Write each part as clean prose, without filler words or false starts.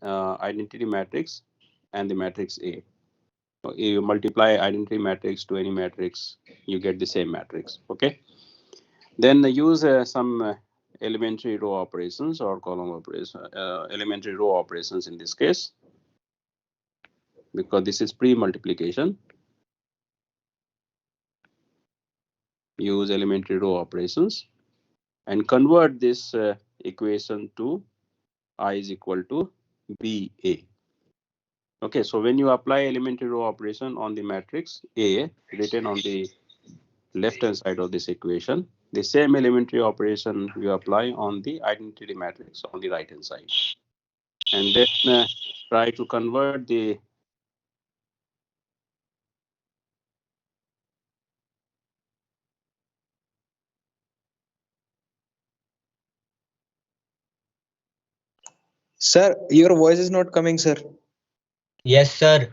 identity matrix and the matrix A. So you multiply identity matrix to any matrix, you get the same matrix. Okay. Then use some elementary row operations or column operations, elementary row operations in this case, because this is pre-multiplication. Use elementary row operations and convert this equation to I is equal to BA. Okay, so when you apply elementary row operation on the matrix A written on the left hand side of this equation, the same elementary operation you apply on the identity matrix on the right hand side, and then try to convert the Sir, your voice is not coming, sir. Yes, sir.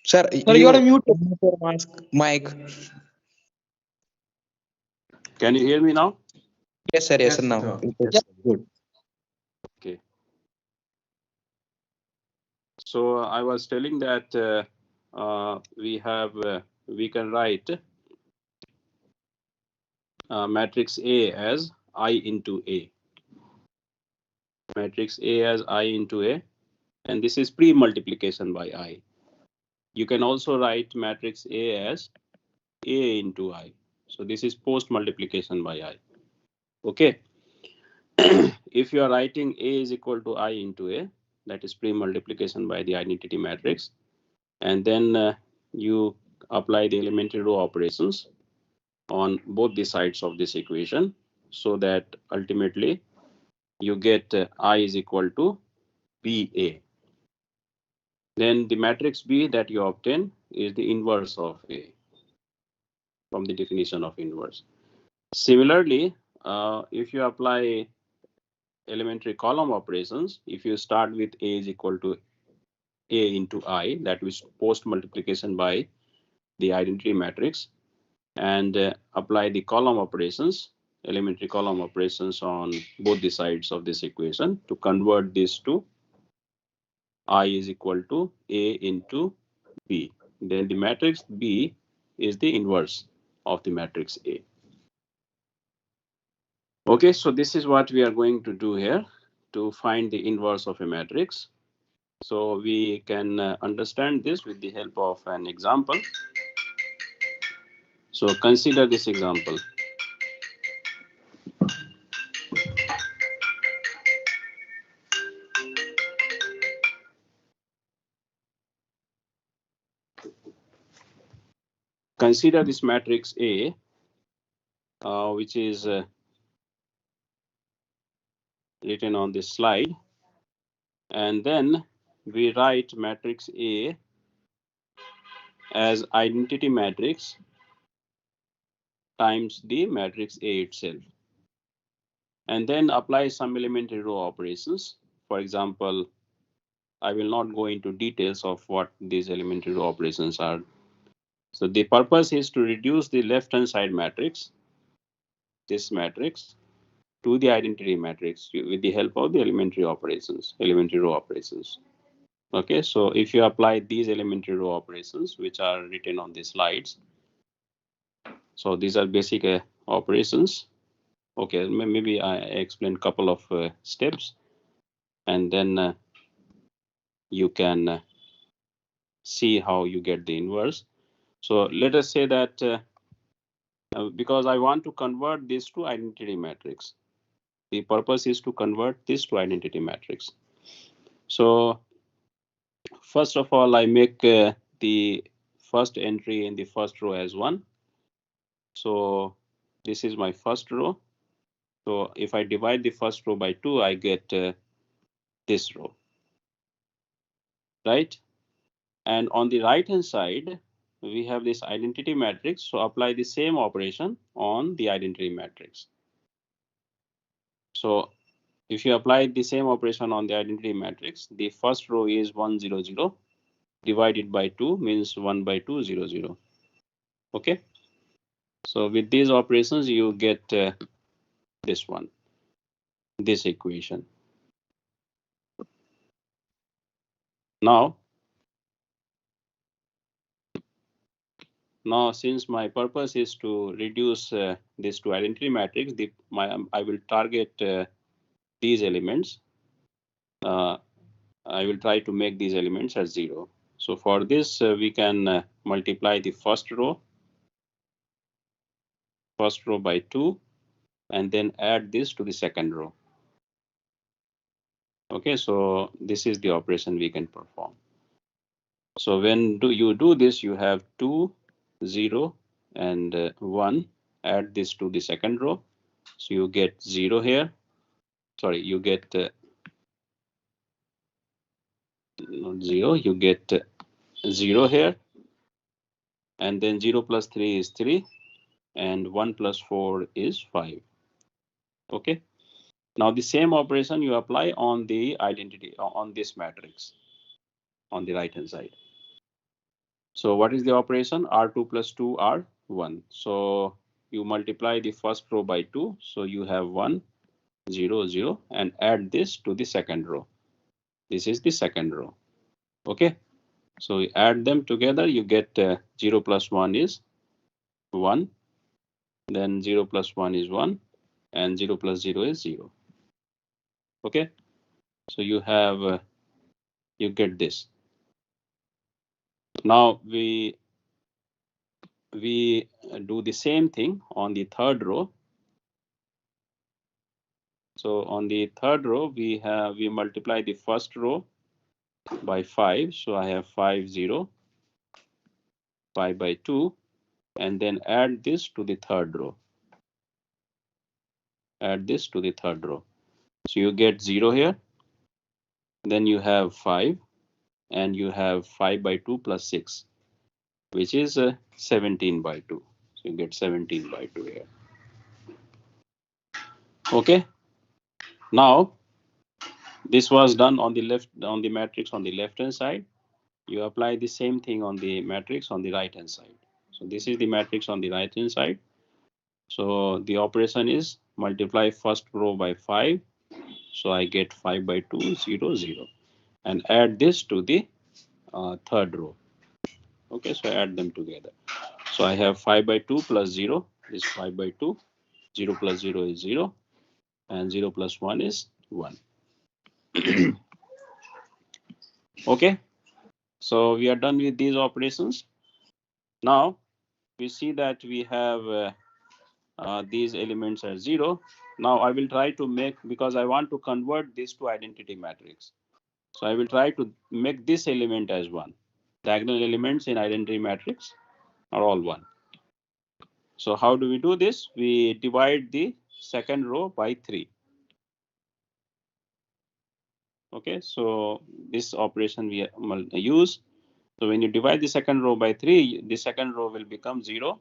Sir, Sir, you are muted. your mic. Can you hear me now? Yes, sir. Yes, sir. Yes, Now sir. it is good. Okay. So I was telling that we can write matrix A as I into A. Matrix A as I into A, and this is pre-multiplication by I. You can also write matrix A as A into I. So this is post-multiplication by I. Okay. If you are writing A is equal to I into A, that is pre-multiplication by the identity matrix, and then you apply the elementary row operations on both the sides of this equation, so that ultimately you get I is equal to BA. Then the matrix B that you obtain is the inverse of A from the definition of inverse. Similarly, if you apply elementary column operations, if you start with A is equal to A into I, that is post multiplication by the identity matrix, and apply the column operations, elementary column operations on both the sides of this equation to convert this to I is equal to A into B. Then the matrix B is the inverse of the matrix A. Okay, so this is what we are going to do here to find the inverse of a matrix. So we can understand this with the help of an example. So consider this example. Consider this matrix A, which is written on this slide, and then we write matrix A as identity matrix times the matrix A itself, and then apply some elementary row operations. For example, I will not go into details of what these elementary row operations are. So the purpose is to reduce the left-hand side matrix, this matrix, to the identity matrix with the help of the elementary operations, elementary row operations. Okay, so if you apply these elementary row operations, which are written on the slides, so these are basic operations. Okay, maybe I explain a couple of steps, and then you can see how you get the inverse. So let us say that because I want to convert this to identity matrix. The purpose is to convert this to identity matrix. So first of all, I make the first entry in the first row as 1. So this is my first row. So if I divide the first row by 2, I get this row, right? And on the right hand side, we have this identity matrix. So apply the same operation on the identity matrix. So if you apply the same operation on the identity matrix, the first row is 1, 0, 0. Divided by 2 means 1 by 2, 0, 0. Okay. So with these operations, you get this one, this equation. Now since my purpose is to reduce this to identity matrix, I will target these elements. I will try to make these elements as 0. So for this, we can multiply the first row by 2, and then add this to the second row. Okay, so this is the operation we can perform. So when you do this, you have 2, 0, and 1. Add this to the second row. So you get 0 here. Sorry, you get not 0, you get 0 here. And then 0 plus 3 is 3. And 1 plus 4 is 5. Okay. Now the same operation you apply on the identity, on this matrix, on the right hand side. So what is the operation? R2 plus 2 R1. So you multiply the first row by 2. So you have 1, 0, 0, and add this to the second row. This is the second row. Okay. So you add them together, you get 0 plus 1 is 1. Then 0 plus 1 is 1. And 0 plus 0 is 0. Okay. So you have, you get this. Now we do the same thing on the third row. So on the third row, we multiply the first row by 5. So I have 5, 0, 5 by 2, and then add this to the third row. Add this to the third row. So you get 0 here. Then you have 5, and you have 5 by 2 plus 6, which is 17 by 2. So you get 17 by 2 here. Okay. Now this was done on the left, on the matrix on the left hand side. You apply the same thing on the matrix on the right hand side. So this is the matrix on the right hand side. So the operation is multiply first row by 5. So I get 5 by 2, 0, 0, and add this to the third row. Okay, so I add them together. So I have 5 by 2 plus 0 is 5 by 2. 0 plus 0 is 0. And 0 plus 1 is 1. Okay, so we are done with these operations. Now we see that we have these elements are 0. Now I will try to make, because I want to convert this to identity matrix. So I will try to make this element as 1. Diagonal elements in identity matrix are all 1. So how do we do this? We divide the second row by 3. Okay, so this operation we use. So when you divide the second row by 3, the second row will become 0,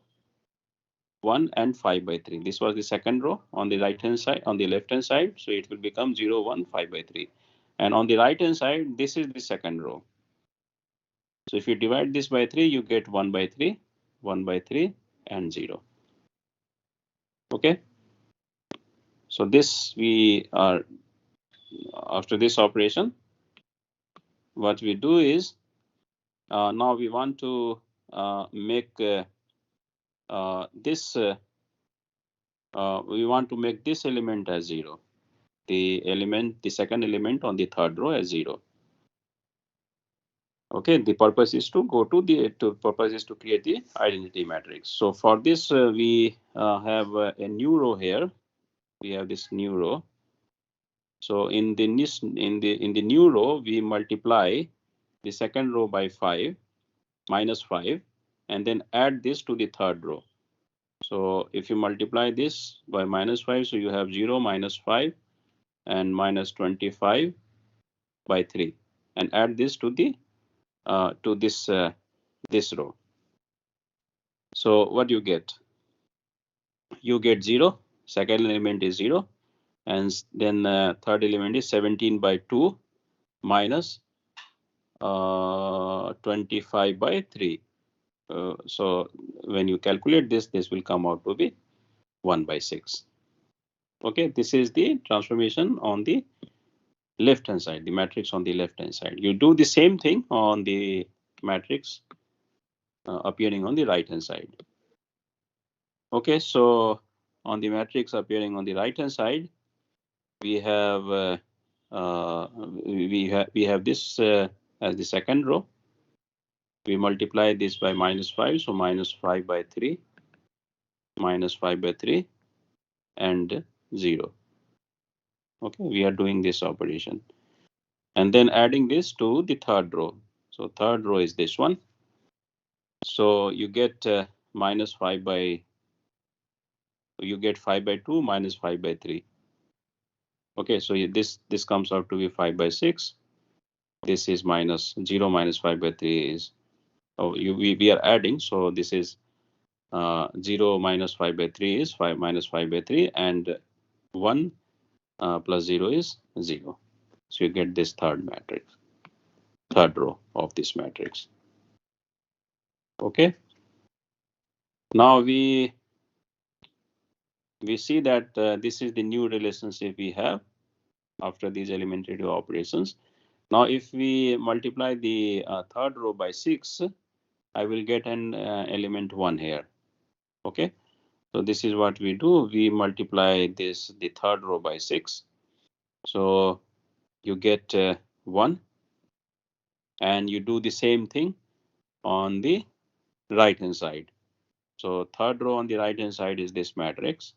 1, and 5 by 3. This was the second row on the right hand side, on the left hand side. So it will become 0, 1, 5 by 3. And on the right hand side, this is the second row. So if you divide this by 3, you get 1 by 3, 1 by 3, and 0. Okay. So this we are, after this operation, what we do is, now we want to make this, we want to make this element as 0. The second element on the third row as 0. Okay, the purpose is to go to the purpose is to create the identity matrix. So for this, we have a new row here. We have this new row. So in the new row, we multiply the second row by 5, minus 5, and then add this to the third row. So if you multiply this by minus 5, so you have 0, minus 5, and minus 25 by 3, and add this to the this row. So what you get? You get 0. Second element is 0, and then third element is 17 by 2 minus 25 by 3. So when you calculate this, this will come out to be 1 by 6. Okay, this is the transformation on the left hand side, the matrix on the left hand side. You do the same thing on the matrix appearing on the right hand side. Okay, so on the matrix appearing on the right hand side, we have we have this as the second row. We multiply this by -5, so -5 by 3, -5 by 3, and 0. Okay, we are doing this operation. And then adding this to the third row. So third row is this one. So you get -5 by, you get 5 by 2 minus 5 by 3. Okay, so this comes out to be 5 by 6. This is minus 0 minus 5 by 3 is, we are adding, so this is 0 minus 5 by 3 is 5 minus 5 by 3, and 1 plus 0 is 0. So you get this third matrix, third row of this matrix. Okay. Now we see that this is the new relationship we have after these elementary row operations. Now if we multiply the third row by 6, I will get an element 1 here. Okay, so this is what we do. We multiply this, the third row, by 6. So you get 1, and you do the same thing on the right hand side. So third row on the right hand side is this matrix.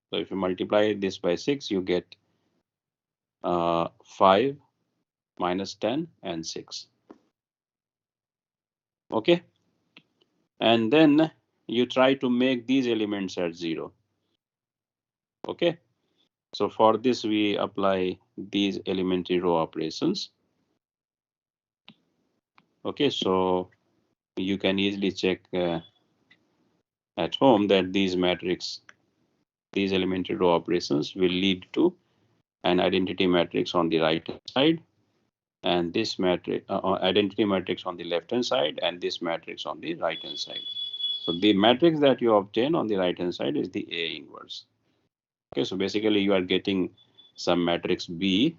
So if you multiply this by 6, you get 5, minus 10, and 6. Okay, and then you try to make these elements at 0. Okay, so for this we apply these elementary row operations. Okay, so you can easily check at home that these matrix, these elementary row operations will lead to an identity matrix on the right hand side, and this matrix identity matrix on the left hand side, and this matrix on the right hand side. So the matrix that you obtain on the right hand side is the A inverse. Okay, so basically you are getting some matrix B,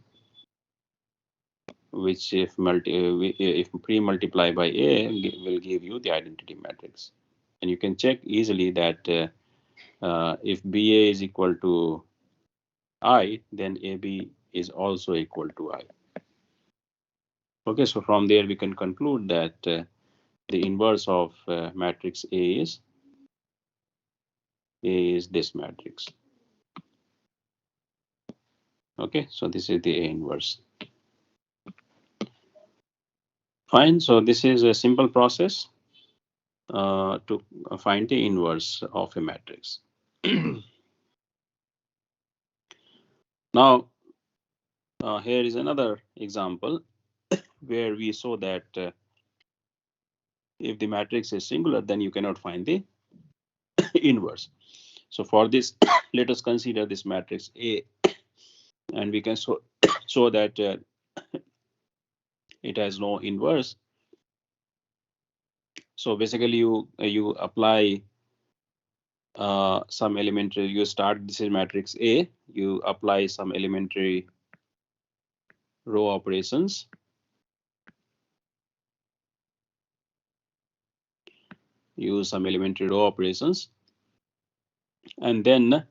which if pre-multiply by A will give you the identity matrix. And you can check easily that if BA is equal to I, then AB is also equal to I. Okay, so from there we can conclude that the inverse of matrix A is this matrix. Okay, so this is the A inverse. Fine, so this is a simple process to find the inverse of a matrix. Now, here is another example where we saw that if the matrix is singular, then you cannot find the inverse. So for this, let us consider this matrix A, and we can show that it has no inverse. So basically, you apply some elementary. You start, this is matrix A. You apply some elementary row operations. Use some elementary row operations, and then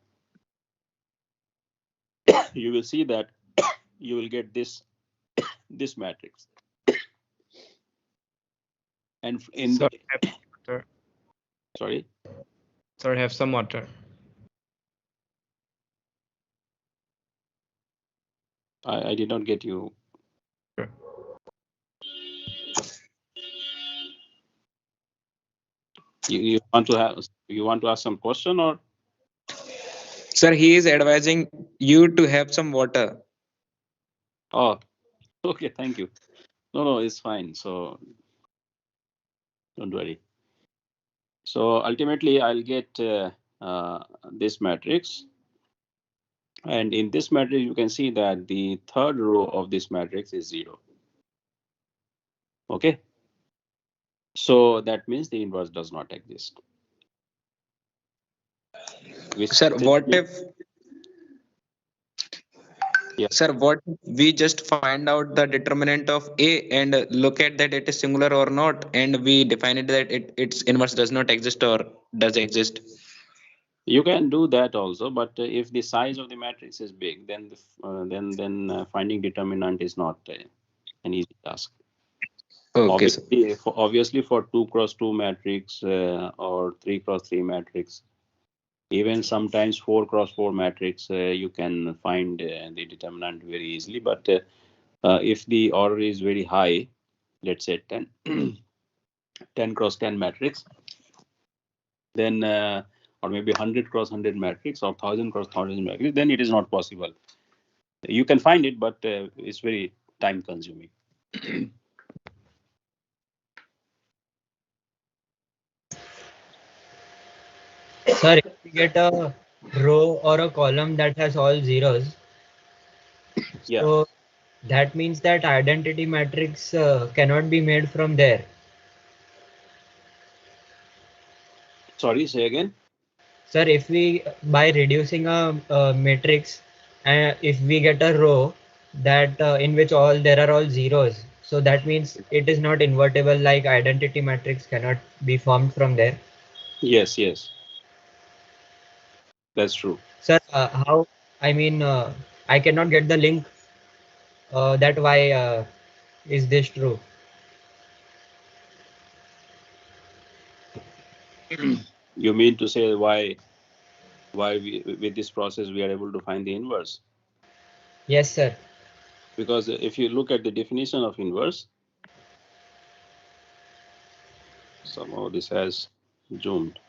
you will see that you will get this matrix. And in Sorry, water. Sorry, Sorry, have some water. I did not get you. Sure. You want to ask some question, or? Sir, he is advising you to have some water. Oh, okay, thank you. No, it's fine. So don't worry. So ultimately, I'll get this matrix. And in this matrix, you can see that the third row of this matrix is 0. Okay. So that means the inverse does not exist. Sir, what if Yeah. Sir, what if we just find out the determinant of A and look at that it is singular or not, and we define it that its inverse does not exist or does exist? You can do that also, but if the size of the matrix is big, then finding determinant is not an easy task. Okay, sir. Obviously, for 2x2 matrix or 3x3 matrix, even sometimes 4x4 matrix, you can find the determinant very easily. But if the order is very high, let's say 10, 10x10 matrix, then or maybe 100x100 matrix or 1000x1000 matrix, then it is not possible. You can find it, but it's very time consuming. Sir, if we get a row or a column that has all zeros, Yeah. so that means that identity matrix cannot be made from there. Sorry, say again. Sir, if we by reducing a matrix, and if we get a row that in which all there are all zeros, so that means it is not invertible, like identity matrix cannot be formed from there. Yes, that's true. Sir, how? I mean, I cannot get the link. That why is this true? You mean to say why with this process we are able to find the inverse? Yes, sir. Because if you look at the definition of inverse, somehow this has zoomed.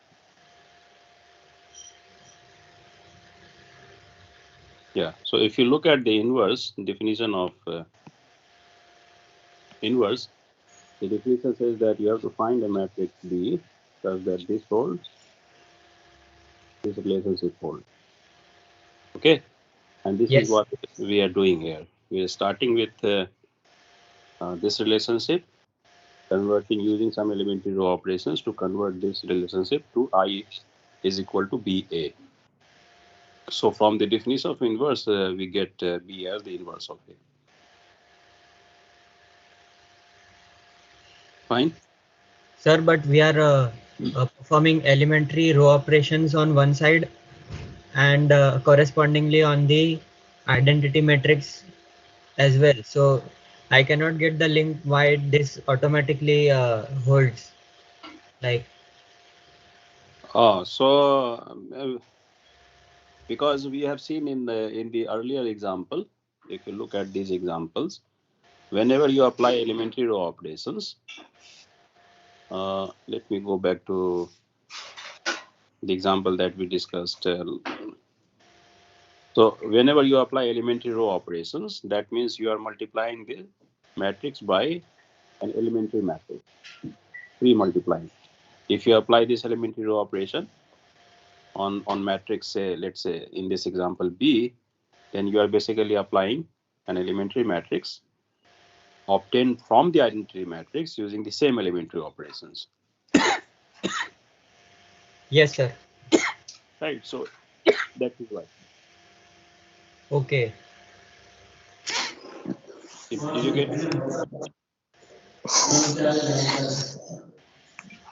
Yeah. So if you look at the inverse definition of inverse, the definition says that you have to find a matrix B such that this holds, this relationship holds. Okay. And this Yes. is what we are doing here. We are starting with this relationship, converting using some elementary row operations to convert this relationship to I is equal to BA. So from the definition of inverse, we get B as the inverse of A. Fine. Sir, but we are performing elementary row operations on one side and correspondingly on the identity matrix as well. So I cannot get the link why this automatically holds. Like, Because we have seen in the earlier example, if you look at these examples, whenever you apply elementary row operations, let me go back to the example that we discussed. So whenever you apply elementary row operations, that means you are multiplying the matrix by an elementary matrix, pre-multiplying. If you apply this elementary row operation on matrix, say, let's say in this example B, then you are basically applying an elementary matrix obtained from the identity matrix using the same elementary operations. yes, sir. Right. So that is why. Okay. Did you get it?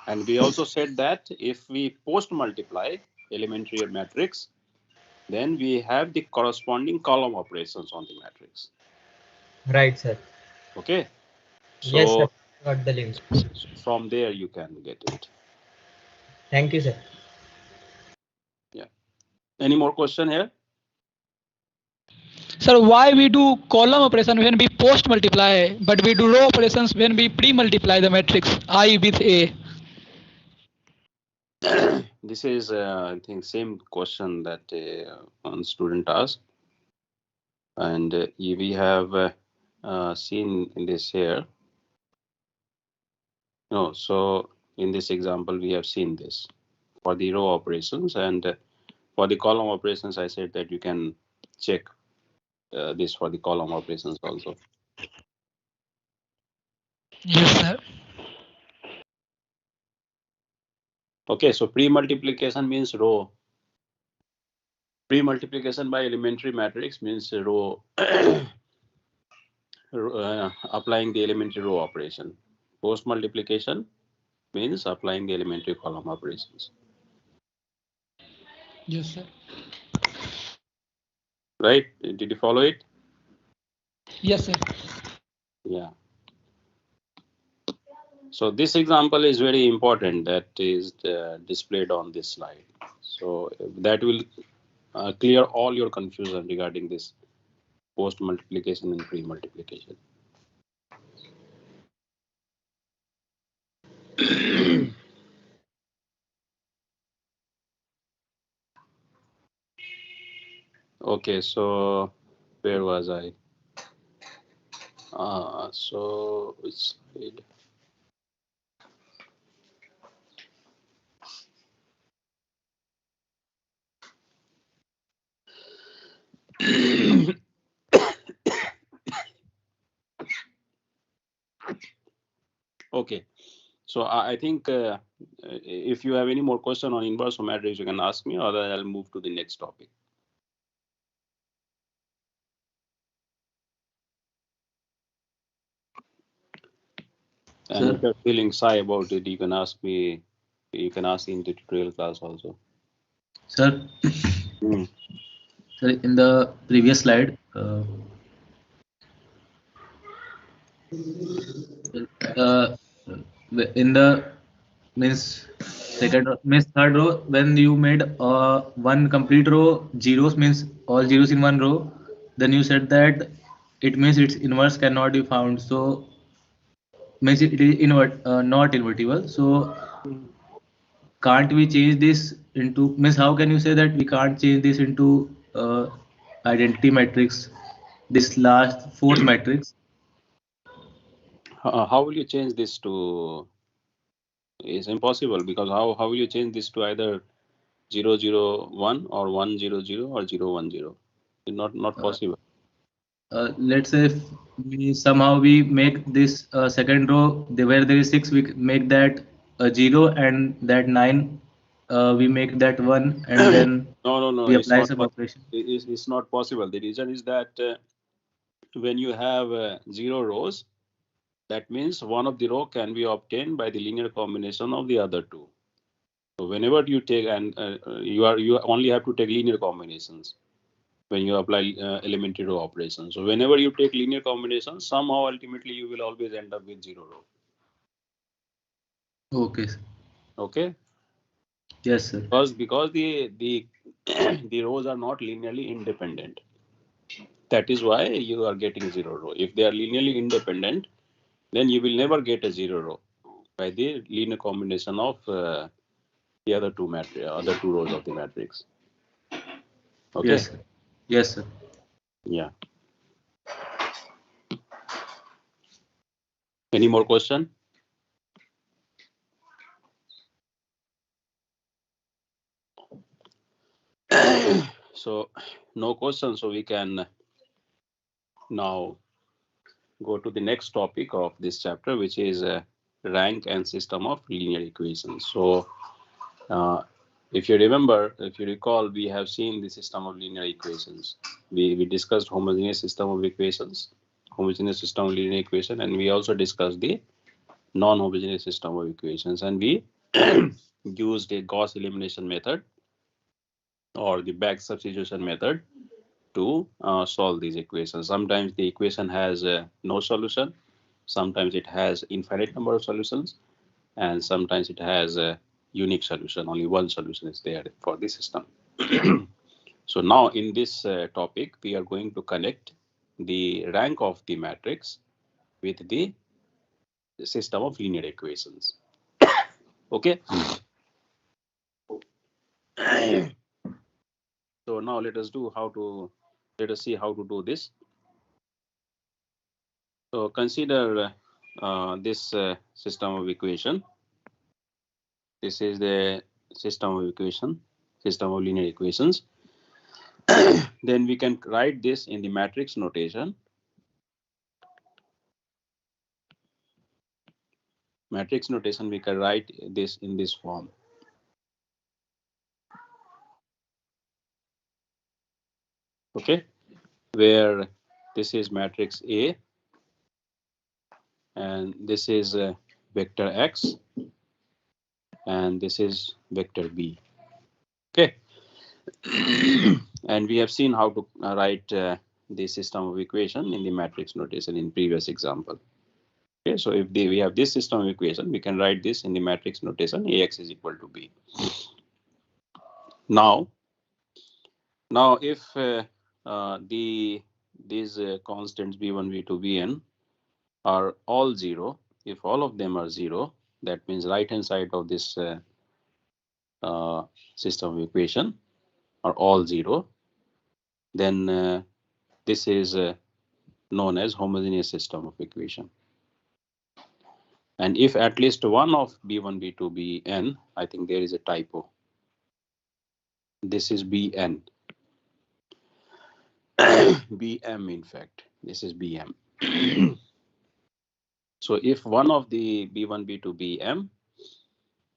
And we also said that if we post multiply elementary matrix, then we have the corresponding column operations on the matrix. Right, sir. Okay. So Yes, sir. Got the link. from there you can get it. Thank you, sir. Yeah. Any more question here? Sir, why we do column operation when we post multiply, but we do row operations when we pre-multiply the matrix I with A? This is, I think, same question that one student asked, and we have seen in this here. No, so in this example, we have seen this for the row operations, and for the column operations, I said that you can check this for the column operations also. Yes, sir. Okay, so pre-multiplication means row Pre-multiplication by elementary matrix means row applying the elementary row operation. Post-multiplication means applying the elementary column operations. Yes, sir. Right? Did you follow it? Yes, sir. Yeah. So this example is very important that is displayed on this slide. So that will clear all your confusion regarding this post multiplication and pre multiplication. Okay, so where was I? So which slide? Okay, so I think if you have any more question on inverse or matrix, you can ask me, or I'll move to the next topic. And if you're feeling shy about it, you can ask me. You can ask in the tutorial class also. Sir, Hmm. sir, in the previous slide, in the means third row, when you made one complete row zeros, means all zeros in one row, then you said that it means its inverse cannot be found. So means it is not invertible. So can't we change this into, means how can you say that we can't change this into identity matrix, this last fourth matrix? How will you change this to? It's impossible, because how will you change this to either 0 0 1 or 1 0 0 or 0 1 0? It's not possible. Let's say if somehow we make this second row where there is 6, we make that a 0, and that 9 we make that 1, and then No. we It's apply not. some operation. It's not possible. The reason is that when you have 0 rows, that means one of the row can be obtained by the linear combination of the other two. So whenever you take, and you only have to take linear combinations when you apply elementary row operations. So whenever you take linear combinations, somehow ultimately you will always end up with 0 row. Okay. Okay. Yes, sir. Because the the rows are not linearly independent. That is why you are getting 0 row. If they are linearly independent, then you will never get a 0 row by the linear combination of the other two rows of the matrix. Okay. Yes, sir. Yes, sir. Yeah. Any more question? So no question. So we can now go to the next topic of this chapter, which is rank and system of linear equations. So if you remember, if you recall, we have seen the system of linear equations. We discussed homogeneous system of equations, homogeneous system of linear equation, and we also discussed the non-homogeneous system of equations, and we used a Gauss elimination method or the back substitution method to solve these equations. Sometimes the equation has no solution, sometimes it has infinite number of solutions, and sometimes it has a unique solution. Only one solution is there for the system. So now in this topic, we are going to connect the rank of the matrix with the system of linear equations. Okay. So now let us see how to do this. So consider this system of equation. This is the system of linear equations. Then we can write this in the matrix notation. Matrix notation, we can write this in this form. Okay, where this is matrix A and this is vector X and this is vector B. Okay, and we have seen how to write the system of equation in the matrix notation in previous example. Okay, so if we have this system of equation, we can write this in the matrix notation AX is equal to B. Now if these constants B1, B2, Bn are all zero, if all of them are zero, that means right hand side of this system of equation are all zero, then this is known as homogeneous system of equation. And if at least one of B1, B2, Bn, I think there is a typo. This is Bn. Bm, in fact, this is Bm. So if one of the B1, B2,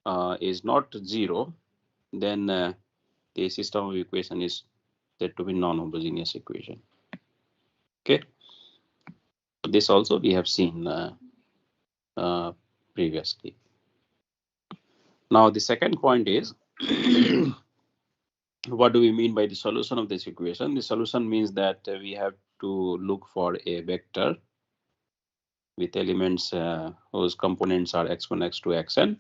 Bm is not zero, then the system of equation is said to be non-homogeneous equation. Okay, this also we have seen previously. Now the second point is what do we mean by the solution of this equation? The solution means that we have to look for a vector with elements whose components are x1, x2, xn,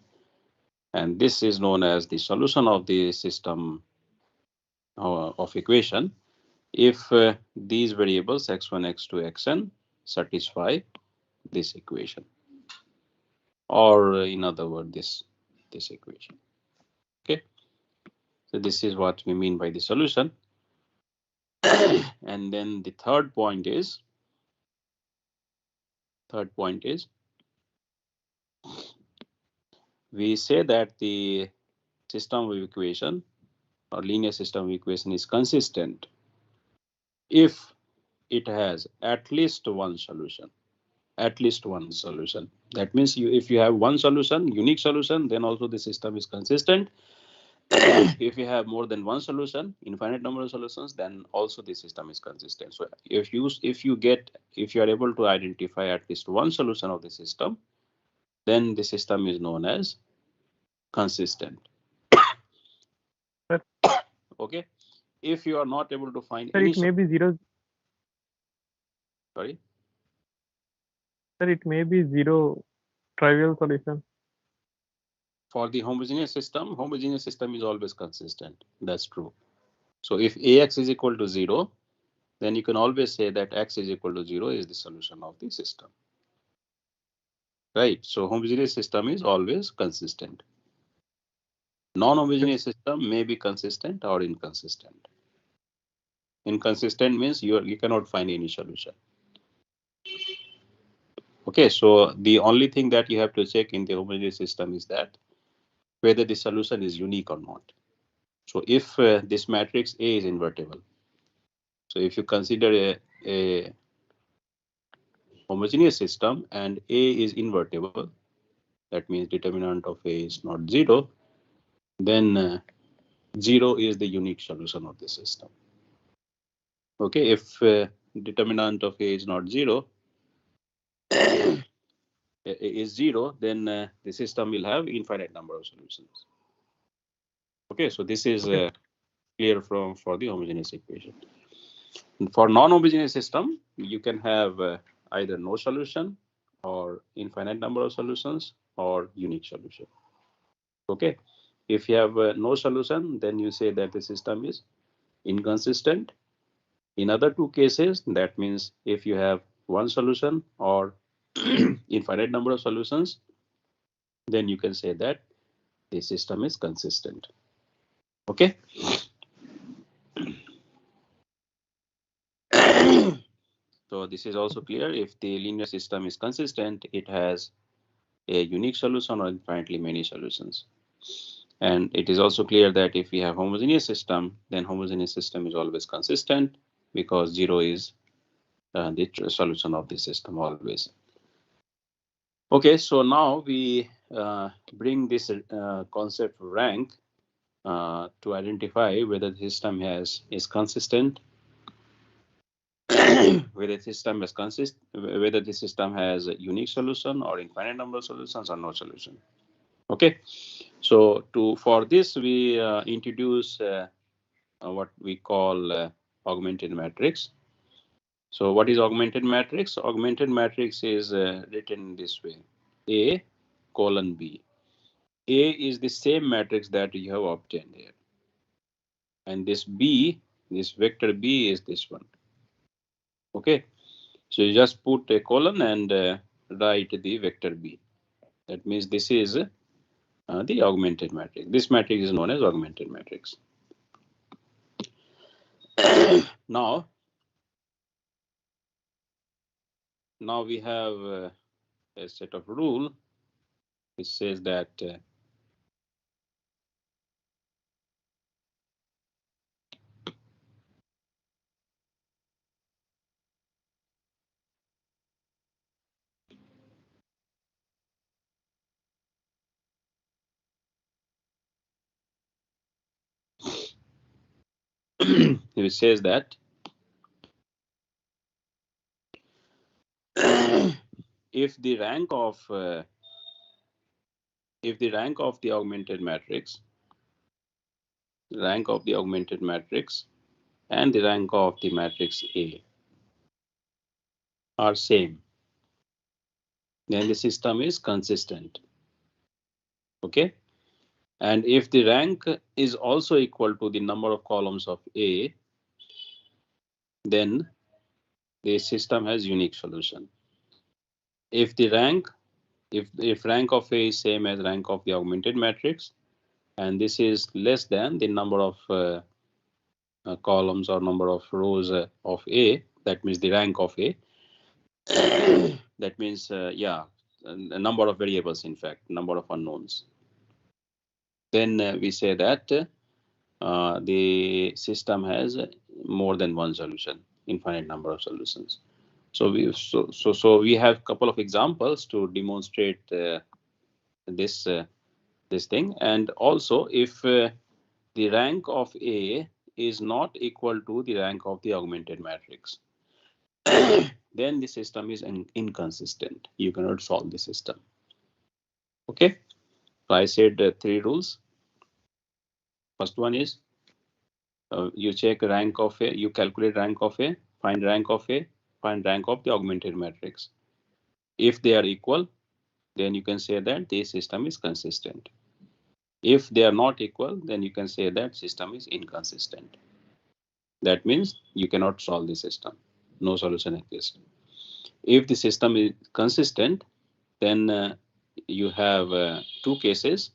and this is known as the solution of the system of equation if these variables x1, x2, xn satisfy this equation, or in other words, this equation. Okay, so this is what we mean by the solution. And then the third point is we say that the system of equation or linear system of equation is consistent if it has at least one solution. At least one solution. That means if you have one solution, unique solution, then also the system is consistent. If you have more than one solution, infinite number of solutions, then also the system is consistent. So if you are able to identify at least one solution of the system, then the system is known as consistent. Okay. If you are not able to find Sir, any, it may be zero. Sorry. Sir, it may be zero trivial solution. For the homogeneous system is always consistent. That's true. So if AX is equal to 0, then you can always say that X is equal to 0 is the solution of the system. Right? So homogeneous system is always consistent. Non-homogeneous system may be consistent or inconsistent. Inconsistent means you cannot find any solution. Okay, so the only thing that you have to check in the homogeneous system is that whether the solution is unique or not. So if this matrix A is invertible, so if you consider a homogeneous system and A is invertible, that means determinant of A is not 0, then 0 is the unique solution of the system. Okay, if determinant of A is not 0, is 0, then the system will have infinite number of solutions. Okay, so this is clear for the homogeneous equation. For non-homogeneous system, you can have either no solution or infinite number of solutions or unique solution. Okay, if you have no solution, then you say that the system is inconsistent. In other two cases, that means if you have one solution or infinite number of solutions, then you can say that the system is consistent. Okay. So this is also clear. If the linear system is consistent, it has a unique solution or infinitely many solutions. And it is also clear that if we have homogeneous system, then homogeneous system is always consistent because 0 is the solution of the system always. Okay, so now we bring this concept rank to identify whether the system is consistent whether the system has a unique solution or infinite number of solutions or no solution. Okay, so for this we introduce what we call augmented matrix. So what is augmented matrix? Augmented matrix is written this way: A colon B. A is the same matrix that you have obtained here, and this B, this vector B, is this one. Okay, so you just put a colon and write the vector B. That means this is the augmented matrix. This matrix is known as augmented matrix. Now we have a set of rule which says that which says that if the rank of the augmented matrix, and the rank of the matrix A are same, then the system is consistent. Okay, and if the rank is also equal to the number of columns of A, then the system has unique solution. If the rank of A is same as rank of the augmented matrix, and this is less than the number of columns or number of rows of A, that means the rank of A. That means a number of variables, in fact, number of unknowns. Then we say that the system has more than one solution, infinite number of solutions. So we have a couple of examples to demonstrate this thing. And also, if the rank of A is not equal to the rank of the augmented matrix, then the system is inconsistent. You cannot solve the system. Okay, so I said 3 rules. First one is you check rank of A, you calculate rank of A, find rank of A, find rank of the augmented matrix. If they are equal, then you can say that the system is consistent. If they are not equal, then you can say that system is inconsistent. That means you cannot solve the system. No solution exists. If the system is consistent, then you have 2 cases.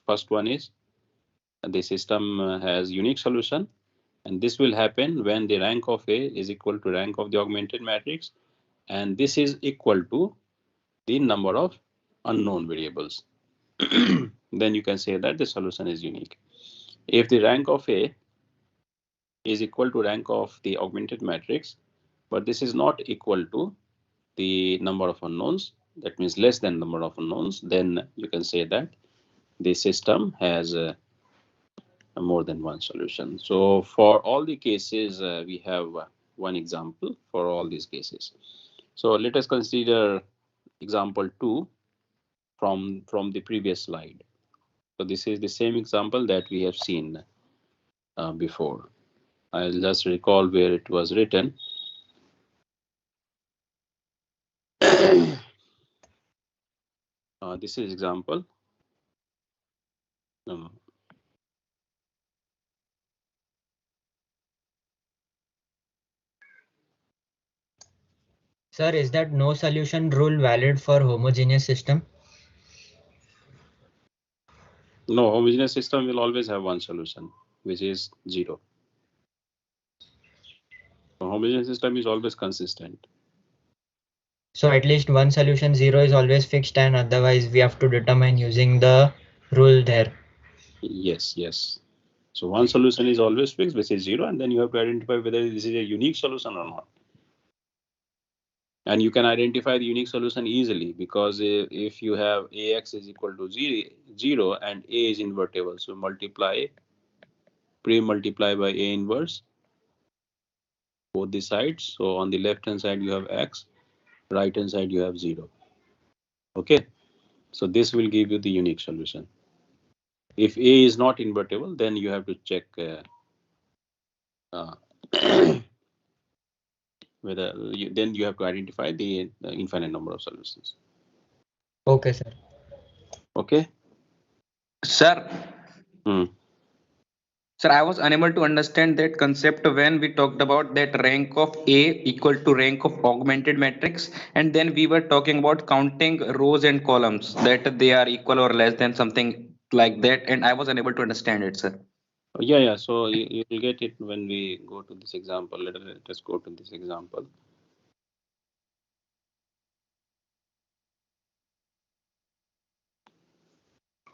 First one is the system has unique solution, and this will happen when the rank of A is equal to rank of the augmented matrix, and this is equal to the number of unknown variables. Then you can say that the solution is unique. If the rank of A is equal to rank of the augmented matrix, but this is not equal to the number of unknowns, that means less than number of unknowns, then you can say that the system has more than one solution. So for all the cases, we have one example for all these cases. So let us consider example 2 from the previous slide. So this is the same example that we have seen before. I'll just recall where it was written. This is example. Sir, is that no solution rule valid for homogeneous system? No, homogeneous system will always have one solution, which is 0. So homogeneous system is always consistent. So at least one solution 0 is always fixed, and otherwise we have to determine using the rule there. Yes. So one solution is always fixed, which is 0, and then you have to identify whether this is a unique solution or not. And you can identify the unique solution easily, because if you have AX is equal to 0 and A is invertible, so pre-multiply by A inverse, both the sides. So on the left hand side you have x, right hand side you have 0. Okay, so this will give you the unique solution. If A is not invertible, then you have to check whether then you have to identify the infinite number of solutions. Okay, sir. Okay. Sir, Hmm. sir, I was unable to understand that concept when we talked about that rank of A equal to rank of augmented matrix, and then we were talking about counting rows and columns, that they are equal or less than something like that, and I was unable to understand it, sir. Yeah. So you will get it when we go to this example. Let us go to this example.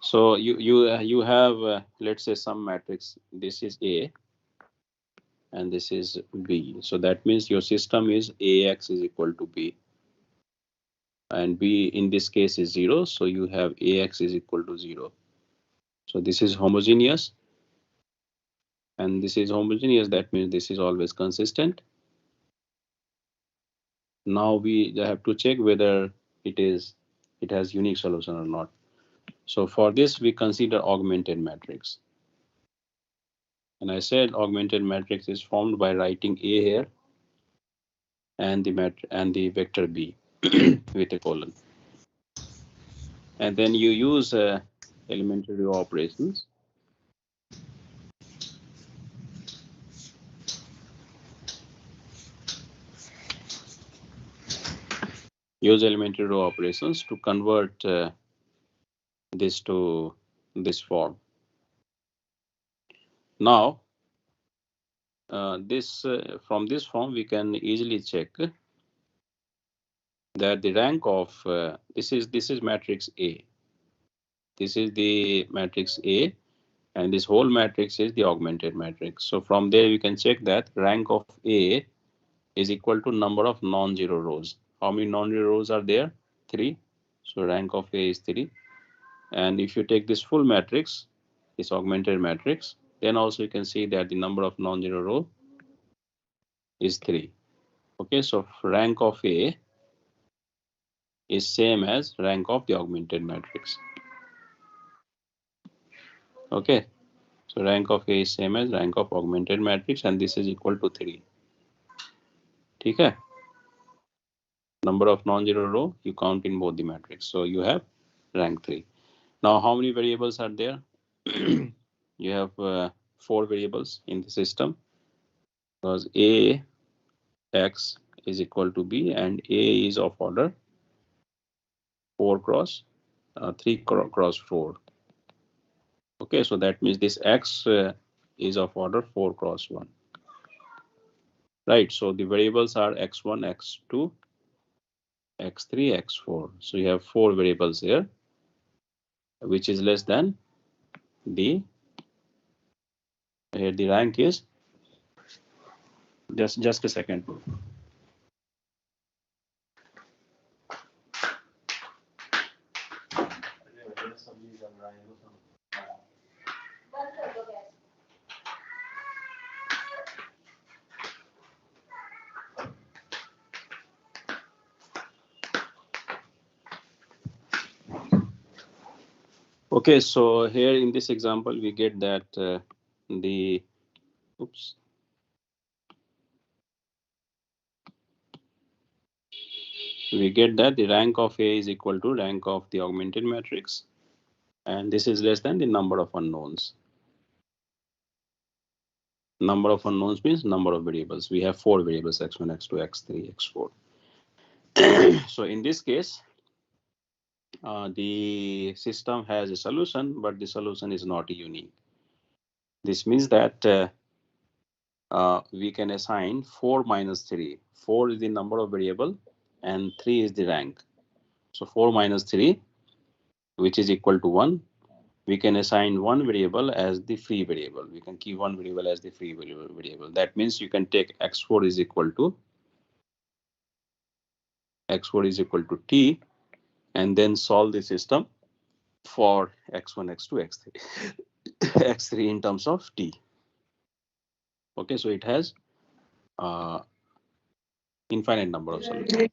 So you have let's say some matrix. This is A, and this is B. So that means your system is AX is equal to B, and B in this case is 0. So you have AX is equal to 0. So this is homogeneous, and this is homogeneous. That means this is always consistent. Now we have to check whether it has unique solution or not. So for this we consider augmented matrix. And I said augmented matrix is formed by writing A here and the vector B with a colon. And then you use elementary row operations. Use elementary row operations to convert this to this form. Now, from this form we can easily check that the rank of this is matrix A. This is the matrix A, and this whole matrix is the augmented matrix. So from there you can check that rank of A is equal to number of non-zero rows. How many non-zero rows are there? 3. So rank of A is 3. And if you take this full matrix, this augmented matrix, then also you can see that the number of non-zero row is 3. Okay, so rank of A is same as rank of the augmented matrix. Okay, so rank of A is same as rank of augmented matrix, and this is equal to 3. Okay. Number of non-zero row you count in both the matrix, so you have rank 3. Now how many variables are there? You have 4 variables in the system, because A X is equal to B, and A is of order 4 cross 3 cross 4. Okay, so that means this X is of order 4 cross 1. Right, so the variables are X1, X2, X3, X4. So you have 4 variables here, which is less than the, here the rank is, just a second. Okay, so here in this example, we get that we get that the rank of A is equal to rank of the augmented matrix, and this is less than the number of unknowns. Number of unknowns means number of variables. We have 4 variables, X1, X2, X3, X4. So in this case, the system has a solution, but the solution is not unique. This means that we can assign 4 minus 3. 4 is the number of variable and 3 is the rank. So 4 minus 3, which is equal to 1, we can assign one variable as the free variable. We can keep one variable as the free variable. That means you can take x4 is equal to t, and then solve the system for x1, x2, x3, x3 in terms of t. Okay, so it has infinite number of solutions.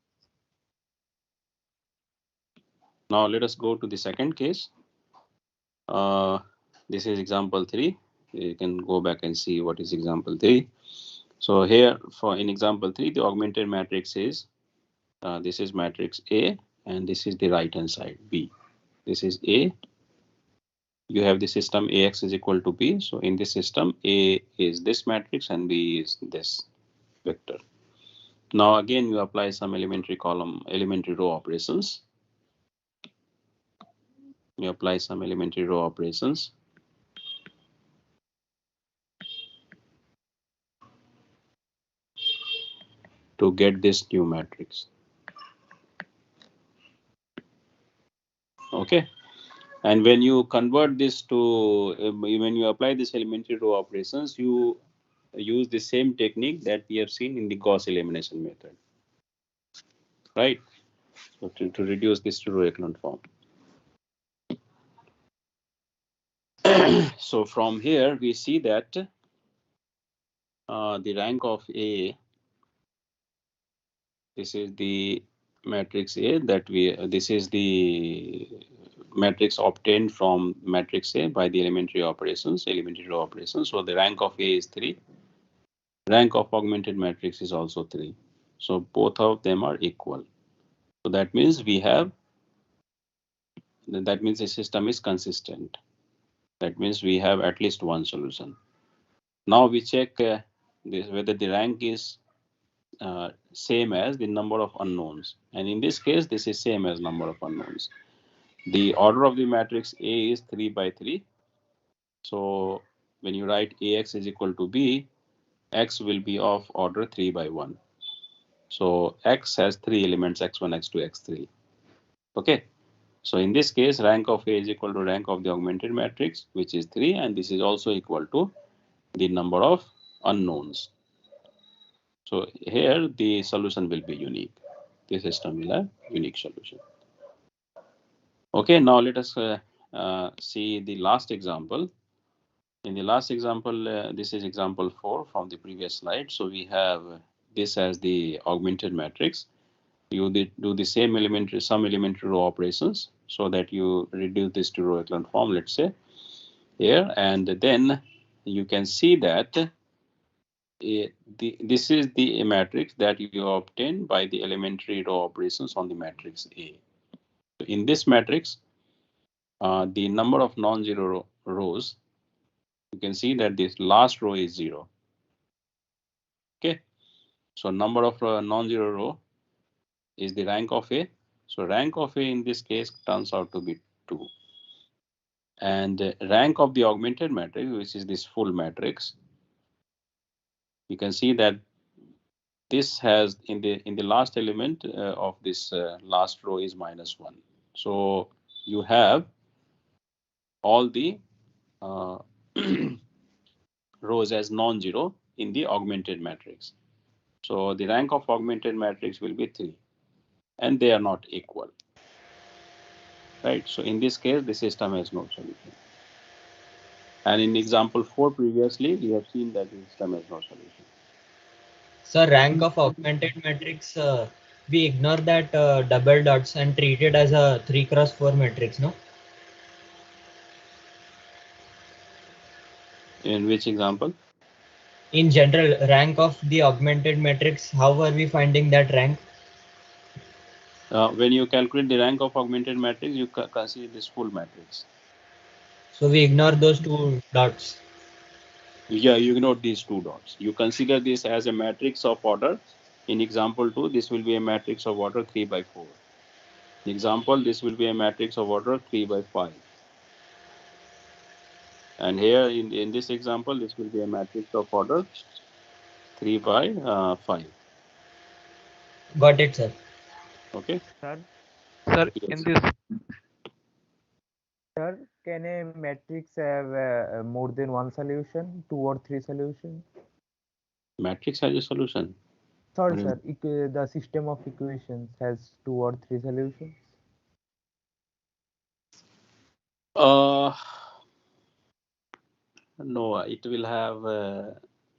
Now let us go to the second case. This is example 3. You can go back and see what is example 3. So here in example 3, the augmented matrix is this is matrix A, and this is the right hand side B. This is A. You have the system AX is equal to B. So in this system, A is this matrix and B is this vector. Now again, you apply some elementary row operations. You apply some elementary row operations. To get this new matrix. Okay. And when you convert this to, when you apply this elementary row operations, you use the same technique that we have seen in the Gauss elimination method. Right? So to reduce this to row echelon form. So from here, we see that the rank of A, this is the matrix A that this is the matrix obtained from matrix A by the elementary row operations. So the rank of A is 3. Rank of augmented matrix is also 3. So both of them are equal. So that means the system is consistent. That means we have at least one solution. Now we check whether the rank is same as the number of unknowns, and in this case this is same as number of unknowns. The order of the matrix A is 3 by 3. So when you write AX is equal to B, X will be of order 3 by 1. So X has 3 elements, X1, X2, X3. Okay. So in this case, rank of A is equal to rank of the augmented matrix, which is 3, and this is also equal to the number of unknowns. So here the solution will be unique. The system will have unique solution. Okay, now let us see the last example. In the last example, this is example 4 from the previous slide. So we have this as the augmented matrix. You do the same some elementary row operations so that you reduce this to row echelon form, let's say here, and then you can see that this is the matrix that you obtain by the elementary row operations on the matrix A. So in this matrix, the number of non-zero rows, you can see that this last row is 0. Okay, so number of non-zero row is the rank of A. So rank of A in this case turns out to be 2. And rank of the augmented matrix, which is this full matrix, you can see that this has in the last element of this last row is -1. So you have all the rows as non-zero in the augmented matrix. So the rank of augmented matrix will be 3, and they are not equal. Right. So in this case, the system has no solution. And in example 4 previously, we have seen that the system has no solution. So rank of augmented matrix, we ignore that double dots and treat it as a 3x4 matrix, no? In which example? In general, rank of the augmented matrix, how are we finding that rank? When you calculate the rank of augmented matrix, you consider this full matrix. So we ignore those 2 dots. Yeah, you ignore these 2 dots. You consider this as a matrix of order. In example 2, this will be a matrix of order 3 by 4. In example, this will be a matrix of order 3 by 5. And here in this example, this will be a matrix of order 3 by 5. Got it, sir. Okay. Sir, Yes. in this, Sir, can a matrix have more than one solution, 2 or 3 solutions? Matrix has a solution. Sorry, sir. The system of equations has 2 or 3 solutions. No, it will have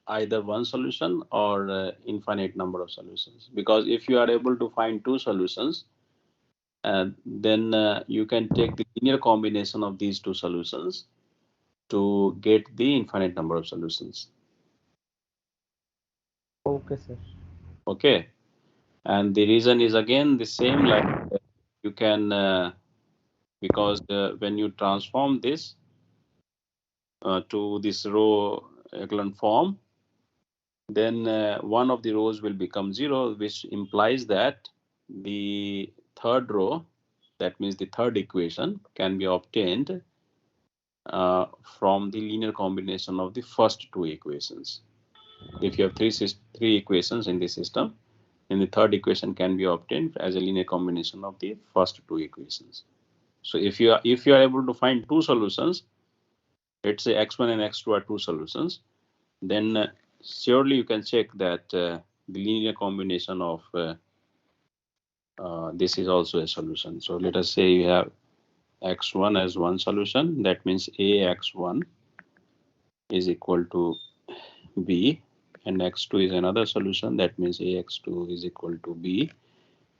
either one solution or infinite number of solutions. Because if you are able to find two solutions, then you can take the linear combination of these two solutions to get the infinite number of solutions. Okay, sir. Okay, and the reason is again the same, like you can because when you transform this to this row echelon form, then one of the rows will become 0, which implies that the third row, that means the third equation, can be obtained from the linear combination of the first two equations. If you have three equations in the system, then the third equation can be obtained as a linear combination of the first two equations. So if you are able to find two solutions, let's say x1 and x2 are two solutions, then surely you can check that the linear combination of this is also a solution. So let us say you have x1 as one solution. That means ax1 is equal to b, and x2 is another solution. That means ax2 is equal to b.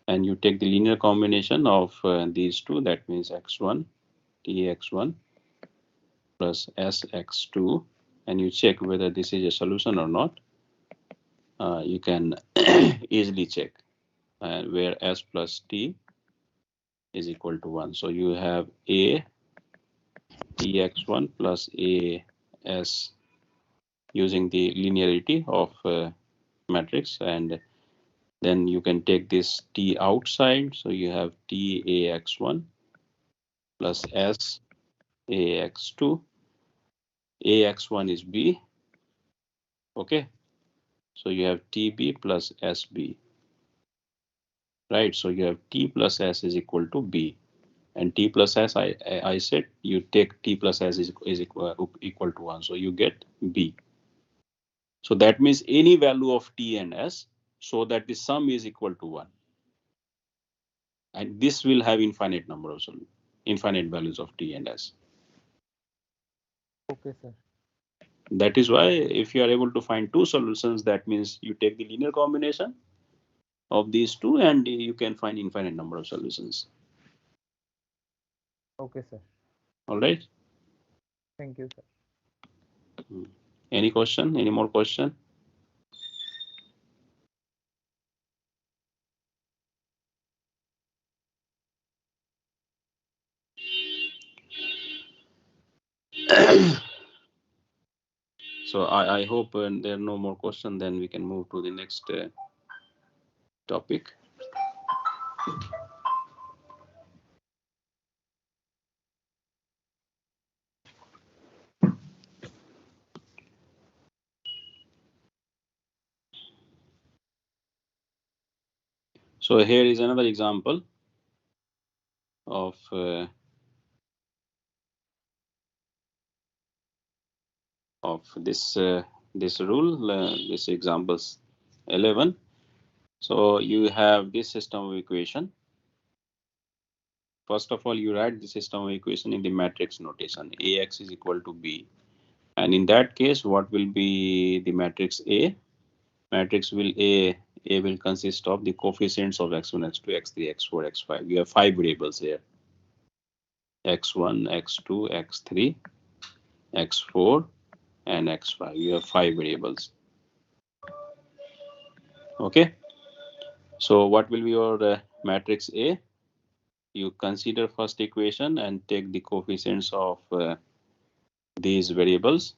And you take the linear combination of these two. That means x1, tx1 plus sx2, and you check whether this is a solution or not. You can easily check where s plus t is equal to 1. So you have a tx1 plus a s using the linearity of matrix, and then you can take this t outside. So you have t ax1 plus s ax2. ax1 is b. Okay, so you have tb plus sb. Right, so you have t plus s is equal to b, and t plus s, I said you take t plus s is equal to 1, so you get b. So that means any value of t and s, so that the sum is equal to 1, and this will have infinite values of t and s. Okay, sir. That is why if you are able to find two solutions, that means you take the linear combination of these two and you can find infinite number of solutions. Okay, sir. All right. Thank you, sir. Any question? Any more question? So I hope there are no more questions. Then we can move to the next topic. So here is another example of this rule. This examples 11. So you have this system of equation. First of all, you write the system of equation in the matrix notation. Ax is equal to b, and in that case, what will be the matrix A? Matrix A will consist of the coefficients of x1, x2, x3, x4, x5. You have 5 variables here: x1, x2, x3, x4, and x5. You have 5 variables. Okay. So what will be your matrix A? You consider first equation and take the coefficients of these variables.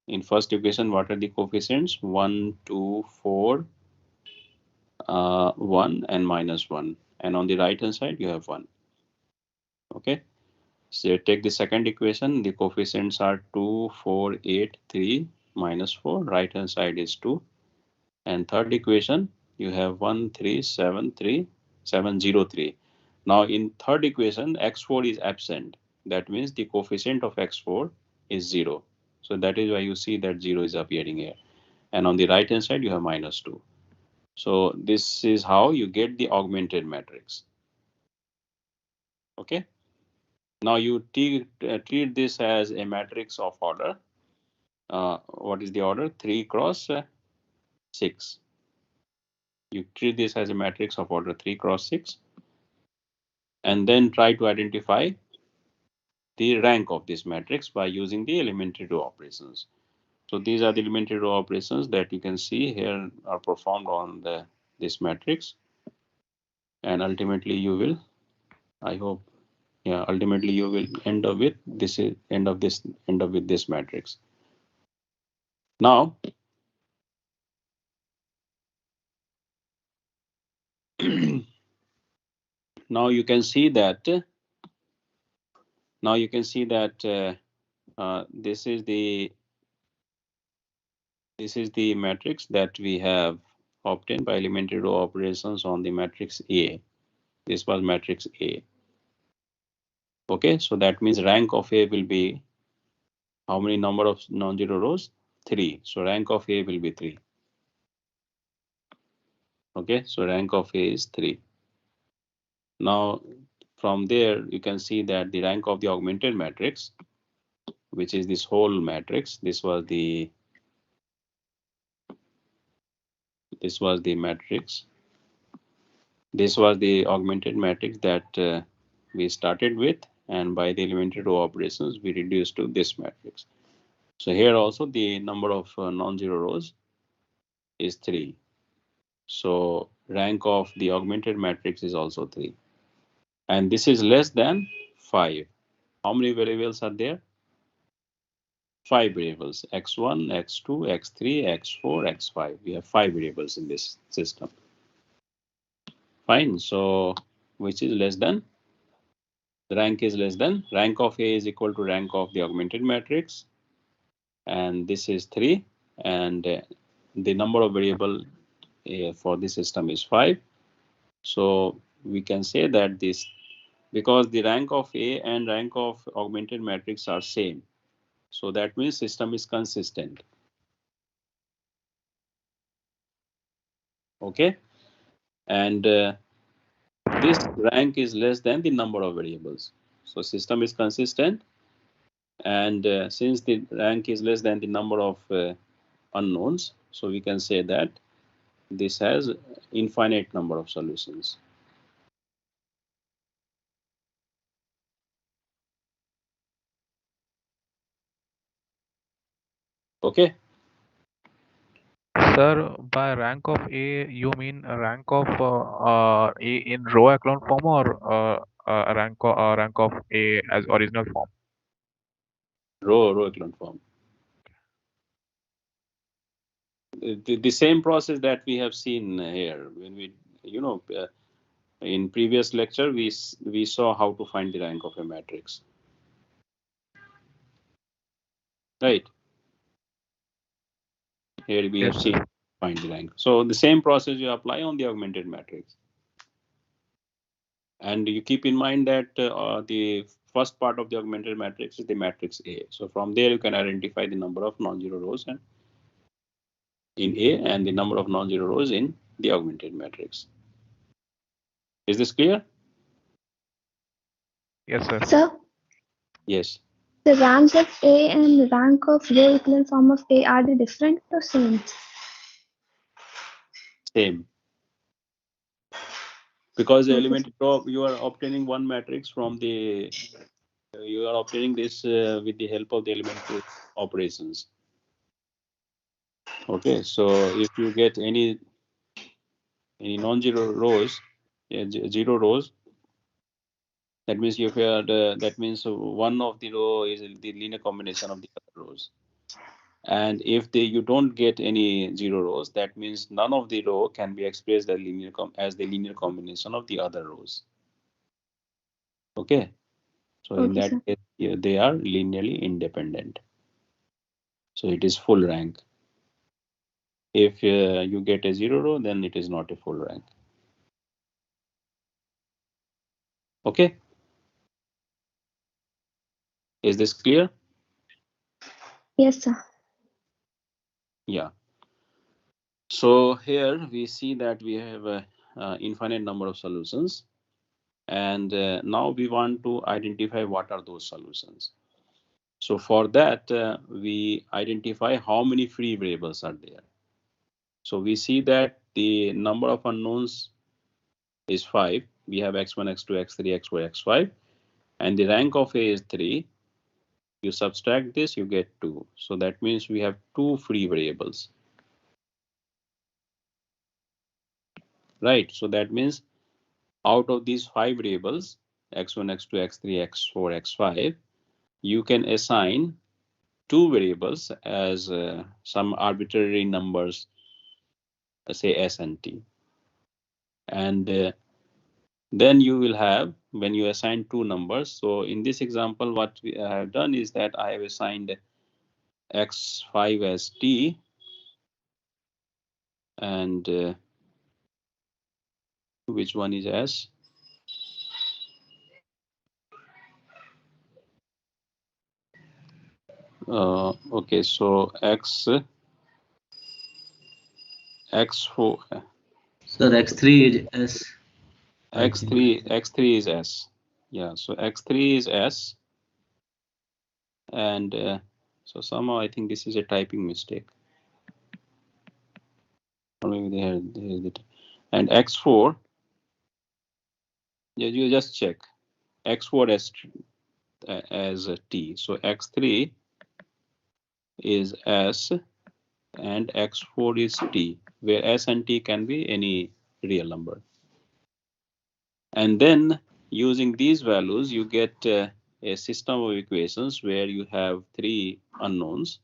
In first equation, what are the coefficients? 1, 2, 4, 1, and minus 1. And on the right hand side, you have 1. Okay. So take the second equation. The coefficients are 2, 4, 8, 3, minus 4. Right hand side is 2. And third equation, you have 1, 3, 7, 3, 7, 0, 3. Now in third equation, x4 is absent. That means the coefficient of x4 is 0. So that is why you see that 0 is appearing here. And on the right hand side, you have minus 2. So this is how you get the augmented matrix. Okay. Now you treat this as a matrix of order what is the order? 3 cross 6. You treat this as a matrix of order 3 cross 6, and then try to identify the rank of this matrix by using the elementary row operations. So these are the elementary row operations that you can see here are performed on this matrix, and ultimately you will, I hope, yeah, ultimately you will end up with this matrix. Now now you can see that this is the matrix that we have obtained by elementary row operations on the matrix A. This was matrix A. Okay, so that means rank of A will be how many number of non-zero rows? 3. So rank of A will be 3. Okay, so rank of A is 3. Now from there you can see that the rank of the augmented matrix, which is this whole matrix, this was the matrix. This was the augmented matrix that we started with, and by the elementary row operations we reduced to this matrix. So here also the number of non-zero rows is 3. So rank of the augmented matrix is also 3. And this is less than 5. How many variables are there? 5 variables: x1, x2, x3, x4, x5. We have 5 variables in this system. Fine. So which is less than? The rank is less than. Rank of A is equal to rank of the augmented matrix, and this is 3, and the number of variable for this system is 5. So we can say that this, because the rank of A and rank of augmented matrix are same, so that means system is consistent. Okay, and this rank is less than the number of variables, so system is consistent. And since the rank is less than the number of unknowns, so we can say that this has infinite number of solutions. Okay. Sir, by rank of A, you mean a rank of A in row echelon form, or a rank of A as original form? Row echelon form. The same process that we have seen here when we, in previous lecture we saw how to find the rank of a matrix, right? Here we have seen find the rank. So the same process you apply on the augmented matrix, and you keep in mind that the first part of the augmented matrix is the matrix A. So from there you can identify the number of non-zero rows and in A and the number of non-zero rows in the augmented matrix. Is this clear? Yes, sir. Sir, Yes. the ranks of A and rank of row echelon form of A, are they different or same? Same. Because the Okay. elementary row, you are obtaining one matrix from the, you are obtaining this with the help of the elementary operations. Okay, so if you get any non-zero rows, zero rows, that means you have that means one of the row is the linear combination of the other rows. And if you don't get any zero rows, that means none of the row can be expressed as the linear combination of the other rows. Okay, so in that case, they are linearly independent. So it is full rank. If you get a zero row, then it is not a full rank. Okay, is this clear? Yes, sir. Yeah. So here we see that we have a infinite number of solutions, and now we want to identify what are those solutions. So for that, we identify how many free variables are there. So we see that the number of unknowns is 5. We have x1, x2, x3, x4, x5, and the rank of A is 3. You subtract this, you get 2. So that means we have 2 free variables. Right, so that means out of these 5 variables, x1, x2, x3, x4, x5, you can assign 2 variables as some arbitrary numbers, say s and t. And then you will have, when you assign 2 numbers, so in this example, what we have done is that I have assigned x5 as t, and which one is s? Okay, so x4. Sir, x3 is s. X3 is s. Yeah, so x3 is s, and so somehow I think this is a typing mistake, or maybe they had it. And x4, yeah, you just check x4 as a t. So x3 is s and x4 is t, where s and t can be any real number. And then using these values, you get a system of equations where you have 3 unknowns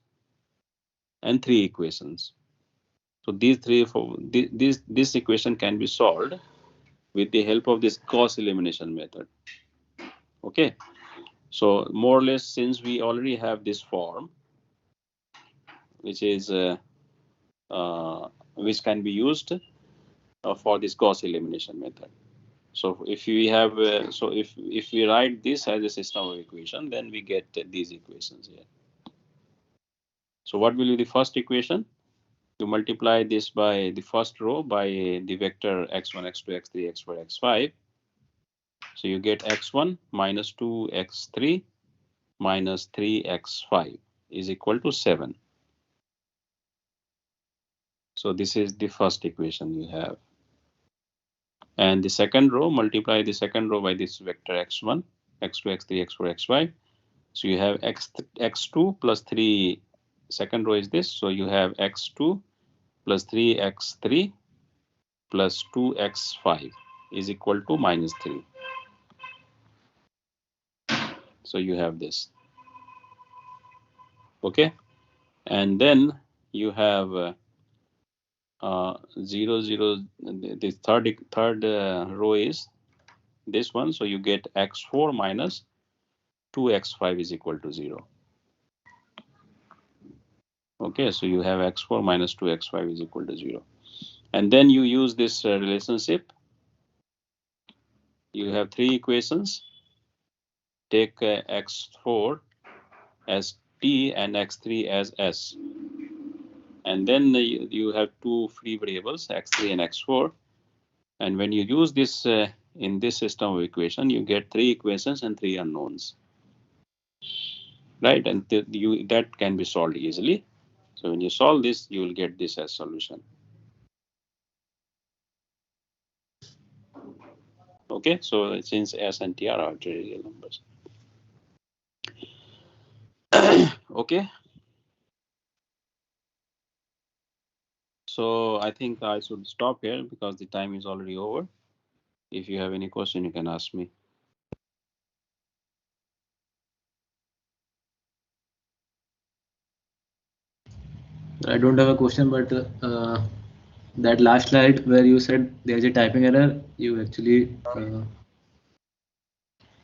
and 3 equations. So this equation can be solved with the help of this Gauss elimination method. Okay, so more or less, since we already have this form, which is which can be used for this Gauss elimination method. So if we have, if we write this as a system of equation, then we get these equations here. So what will be the first equation? You multiply this by the first row by the vector x1, x2, x3, x4, x5. So you get x1 minus 2x3 minus 3x5 is equal to 7. So this is the first equation you have. And the second row, multiply the second row by this vector x1, x2, x3, x4, x5. So you have x2 plus 3. Second row is this. So you have x2 plus 3x3 plus 2x5 is equal to minus 3. So you have this. Okay. And then you have 0, 0. The third row is this one. So you get x4 minus 2x5 is equal to 0. Okay, so you have x4 minus 2x5 is equal to 0. And then you use this relationship. You have 3 equations. Take x4 as t and x3 as s. And then you have 2 free variables, x3 and x4. And when you use this in this system of equation, you get 3 equations and 3 unknowns. Right, and that can be solved easily. So when you solve this, you will get this as solution. Okay, so since s and t are arbitrary real numbers. Okay. So I think I should stop here because the time is already over. If you have any question, you can ask me. I don't have a question, but that last slide where you said there is a typing error, you actually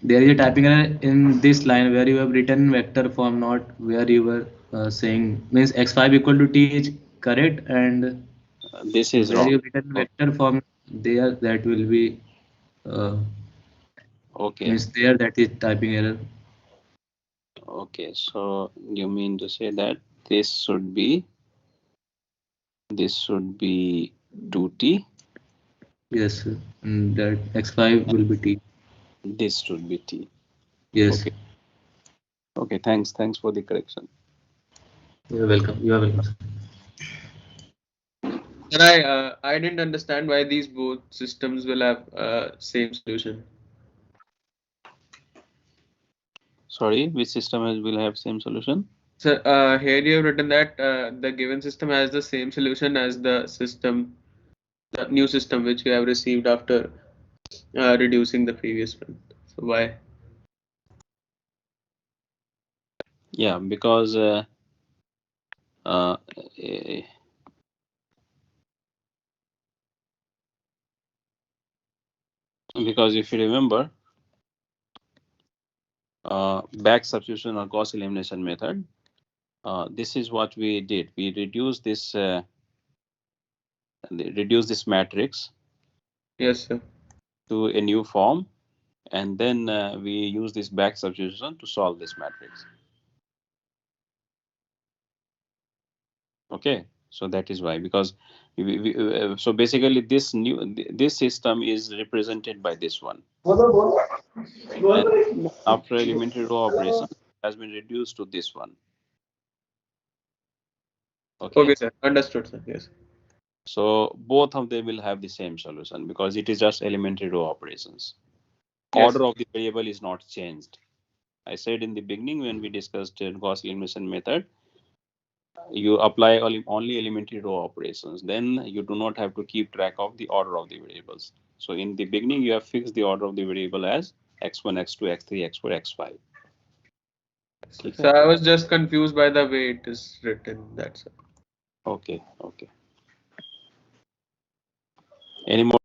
there is a typing error in this line where you have written vector form, not where you were saying means x5 equal to t is correct, and this is where wrong. you have written vector form there, that will be okay. Means there that is typing error. Okay, so you mean to say that this should be 2t? Yes, and that x5 will be t. This should be t. Yes. Okay. Okay, thanks for the correction. You're welcome. You are welcome, sir. And I didn't understand why these both systems will have same solution. Sorry, which system will have same solution? So here you have written that the given system has the same solution as the new system which you have received after reducing the previous one. So why? Yeah, because eh, because if you remember, back substitution or Gauss elimination method, this is what we did. We reduced this matrix. Yes, sir. To a new form, and then we use this back substitution to solve this matrix. Okay, so that is why, because so basically this system is represented by this one. And after elementary row operation, it has been reduced to this one. Okay, sir. Understood, sir. Yes. So both of them will have the same solution because it is just elementary row operations. Yes. Order of the variable is not changed. I said in the beginning when we discussed Gauss elimination method, you apply only elementary row operations. Then you do not have to keep track of the order of the variables. So in the beginning, you have fixed the order of the variable as x1, x2, x3, x4, x5. So I was just confused by the way it is written. That's it. Okay. Any more